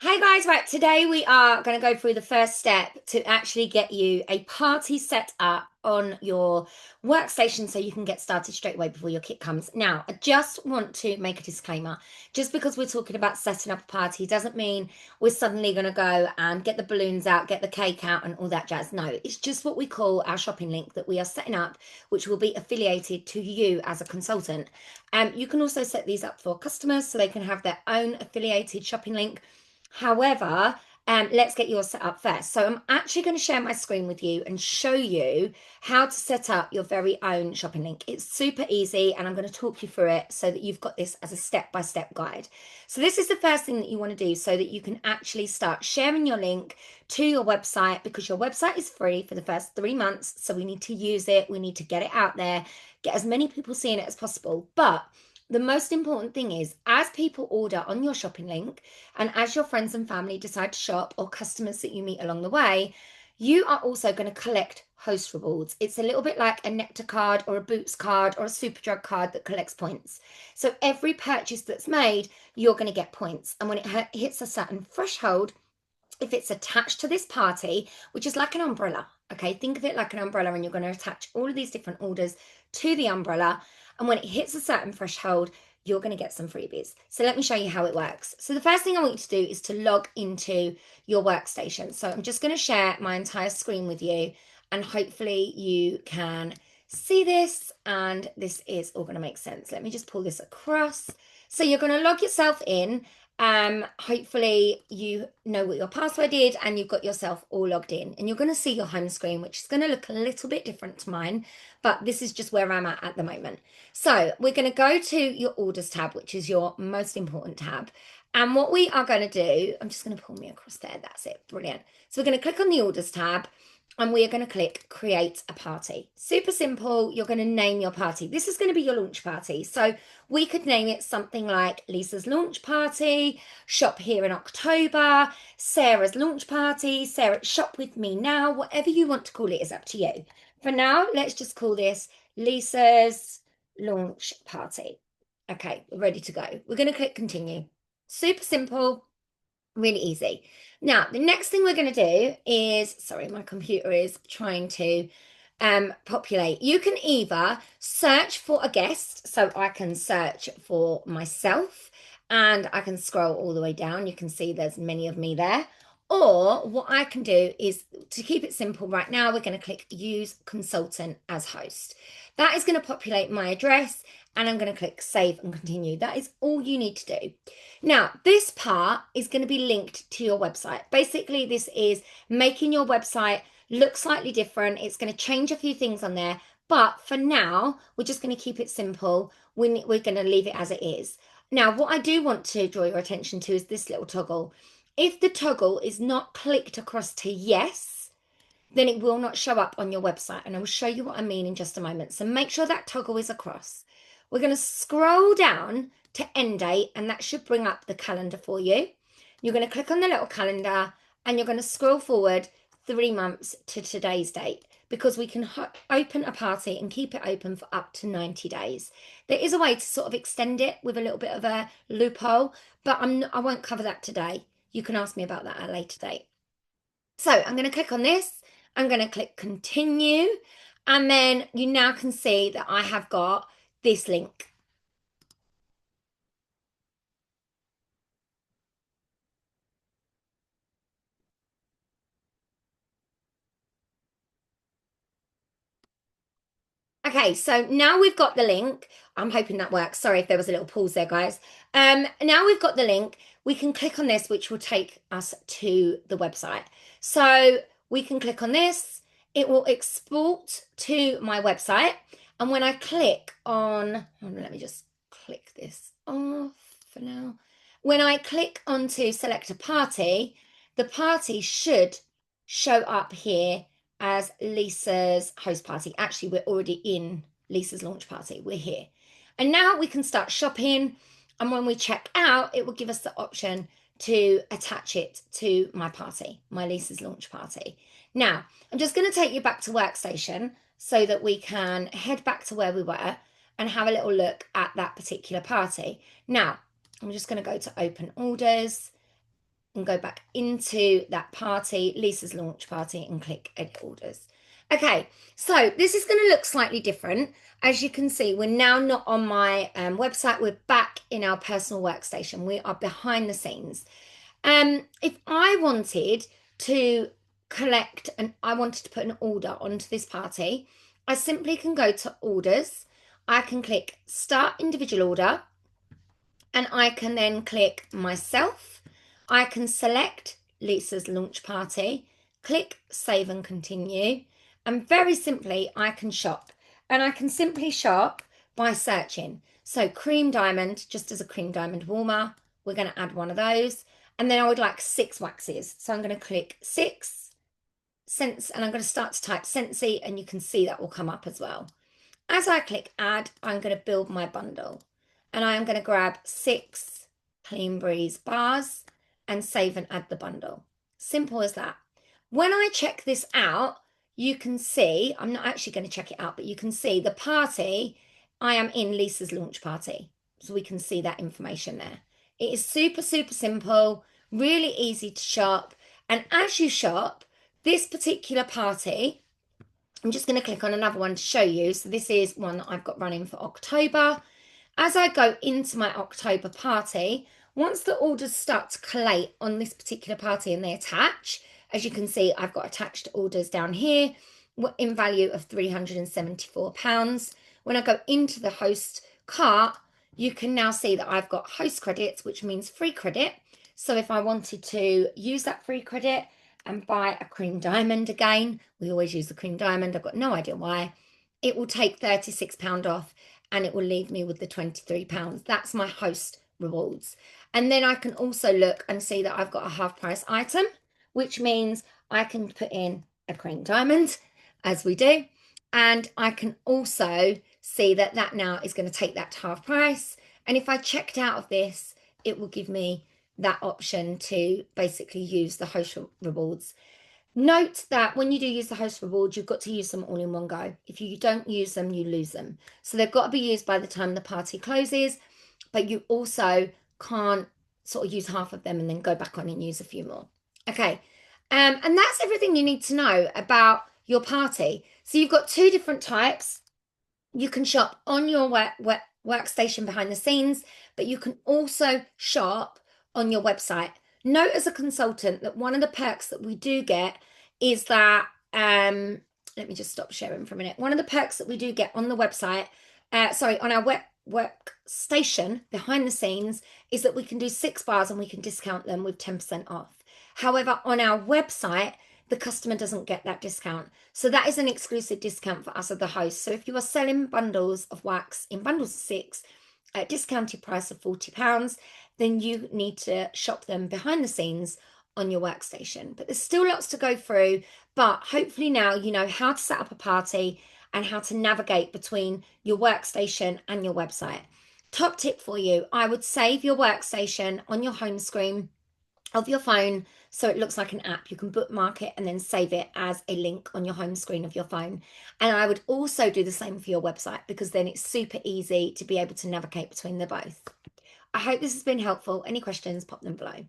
Hey guys, right, today we are going to go through the first step to actually get you a party set up on your workstation so you can get started straight away before your kit comes. Now, I just want to make a disclaimer. Just because we're talking about setting up a party doesn't mean we're suddenly going to go and get the balloons out, get the cake out, and all that jazz. No, it's just what we call our shopping link that we are setting up, which will be affiliated to you as a consultant. You can also set these up for customers so they can have their own affiliated shopping link. However, let's get yours set up first. So I'm actually going to share my screen with you and show you how to set up your very own shopping link. It's super easy and I'm going to talk you through it so that you've got this as a step-by-step guide. So this is the first thing that you want to do so that you can actually start sharing your link to your website, because your website is free for the first 3 months. So we need to use it. We need to get it out there, get as many people seeing it as possible. But the most important thing is, as people order on your shopping link, and as your friends and family decide to shop, or customers that you meet along the way, you are also going to collect host rewards. It's a little bit like a Nectar card or a Boots card or a Superdrug card that collects points. So every purchase that's made, you're going to get points. And when it hits a certain threshold, if it's attached to this party, which is like an umbrella, okay, think of it like an umbrella, and you're going to attach all of these different orders to the umbrella. And when it hits a certain threshold, you're going to get some freebies. So let me show you how it works. So the first thing I want you to do is to log into your workstation. So I'm just going to share my entire screen with you, and hopefully you can see this, and this is all going to make sense. Let me just pull this across. So you're going to log yourself in. Hopefully you know what your password is and you've got yourself all logged in, and you're going to see your home screen, which is going to look a little bit different to mine, but this is just where I'm at the moment. So we're going to go to your orders tab, which is your most important tab. And what we are going to do, I'm just going to pull me across there. That's it. Brilliant. So we're going to click on the orders tab, and we are going to click create a party. Super simple. You're going to name your party. This is going to be your launch party. So we could name it something like Lisa's launch party, shop here in October, Sarah's launch party, Sarah shop with me now. Whatever you want to call it is up to you. For now, let's just call this Lisa's launch party. Okay, we're ready to go. We're going to click continue. Super simple, really easy. Now, the next thing we're going to do is, sorry, my computer is trying to populate. You can either search for a guest, so I can search for myself and I can scroll all the way down. You can see there's many of me there. Or what I can do is, to keep it simple right now, we're going to click use consultant as host. That is going to populate my address, and I'm going to click save and continue. That is all you need to do. Now, this part is going to be linked to your website. Basically, this is making your website look slightly different. It's going to change a few things on there, but for now, we're just going to keep it simple. We're going to leave it as it is. Now, what I do want to draw your attention to is this little toggle. If the toggle is not clicked across to yes, then it will not show up on your website. And I will show you what I mean in just a moment. So make sure that toggle is across. We're going to scroll down to end date, and that should bring up the calendar for you. You're going to click on the little calendar, and you're going to scroll forward 3 months to today's date, because we can open a party and keep it open for up to 90 days. There is a way to sort of extend it with a little bit of a loophole, but I won't cover that today. You can ask me about that at a later date. So I'm going to click on this. I'm going to click continue. And then you now can see that I have got this link. Okay, so now we've got the link. I'm hoping that works. Sorry if there was a little pause there, guys. Now we've got the link. We can click on this, which will take us to the website. So we can click on this. It will export to my website. And when I click on, let me just click this off for now. When I click onto select a party, the party should show up here as Lisa's host party. Actually, we're already in Lisa's launch party. We're here. And now we can start shopping. And when we check out, it will give us the option to attach it to my party, my Lisa's launch party. Now, I'm just going to take you back to Workstation so that we can head back to where we were and have a little look at that particular party. Now, I'm just going to go to open orders. and go back into that party, Lisa's launch party, and click edit orders. Okay, so this is going to look slightly different. As you can see, we're now not on my website. We're back in our personal workstation. We are behind the scenes. If I wanted to collect and I wanted to put an order onto this party, I simply can go to orders. I can click start individual order, and I can then click myself. I can select Lisa's launch party, click save and continue, and very simply I can shop. And I can simply shop by searching. So cream diamond, just as a cream diamond warmer, we're going to add one of those. And then I would like 6 waxes. So I'm going to click 6 cents, and I'm going to start to type Scentsy, and you can see that will come up as well. As I click add, I'm going to build my bundle, and I'm going to grab 6 Clean Breeze bars and save and add the bundle. Simple as that. When I check this out, you can see, I'm not actually going to check it out, but you can see the party, I am in Lisa's launch party. So we can see that information there. It is super, super simple, really easy to shop. And as you shop, this particular party, I'm just going to click on another one to show you. So this is one that I've got running for October. As I go into my October party, once the orders start to collate on this particular party and they attach, as you can see, I've got attached orders down here in value of £374. When I go into the host cart, you can now see that I've got host credits, which means free credit. So if I wanted to use that free credit and buy a cream diamond again, we always use the cream diamond, I've got no idea why, it will take £36 off and it will leave me with the £23. That's my host rewards. And then I can also look and see that I've got a half price item, which means I can put in a cream diamond, as we do, and I can also see that that now is going to take that to half price. And if I checked out of this, it will give me that option to basically use the host rewards. Note that when you do use the host rewards, you've got to use them all in one go. If you don't use them, you lose them. So they've got to be used by the time the party closes, but you also can't sort of use half of them and then go back on and use a few more. Okay, and that's everything you need to know about your party. So you've got 2 different types. You can shop on your workstation behind the scenes, but you can also shop on your website. Note as a consultant that one of the perks that we do get is that, let me just stop sharing for a minute. One of the perks that we do get on the website, on our workstation behind the scenes, is that we can do 6 bars and we can discount them with 10% off. However, on our website, the customer doesn't get that discount. So that is an exclusive discount for us as the host. So if you are selling bundles of wax in bundles of 6 at a discounted price of £40, then you need to shop them behind the scenes on your workstation. But there's still lots to go through, but hopefully now you know how to set up a party and how to navigate between your workstation and your website. Top tip for you, I would save your workstation on your home screen of your phone so it looks like an app. You can bookmark it and then save it as a link on your home screen of your phone. And I would also do the same for your website, because then it's super easy to be able to navigate between the both. I hope this has been helpful. Any questions, pop them below.